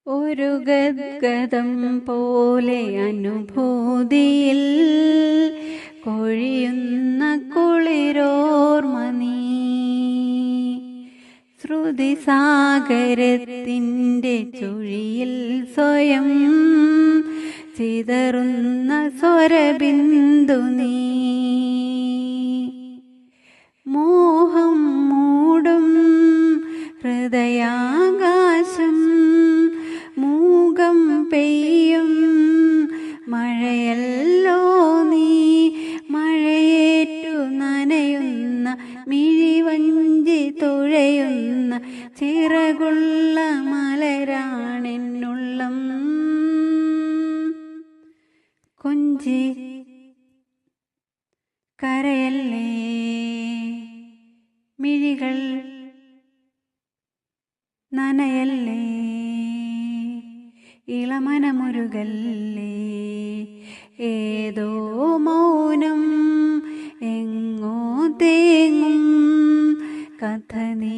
ഒരു ഗദ്ഗദം പോലെ അനുഭൂതിയിൽ കൊഴിയുന്ന കുളിരോർമ നീ. ശ്രുതിസാഗരത്തിൻ്റെ ചുഴിയിൽ സ്വയം ചിതറുന്ന സ്വരബിന്ദു നീ. മോഹം മൂടും ഹൃദയാകാശം മൂകം പെയ്യും മഴയല്ലോ നീ. മഴയേറ്റു നനയുന്ന മിഴിവഞ്ചി തുഴയുന്ന ചിറകുള്ള മലരാണെന്നുള്ളം. കൊഞ്ചി കരയല്ലേ, മിഴികൾ നനയല്ലേ, ഇളമനമുരുകല്ലേ. ഏതോ മൗനം എങ്ങോ തേങ്ങും കഥ നീ.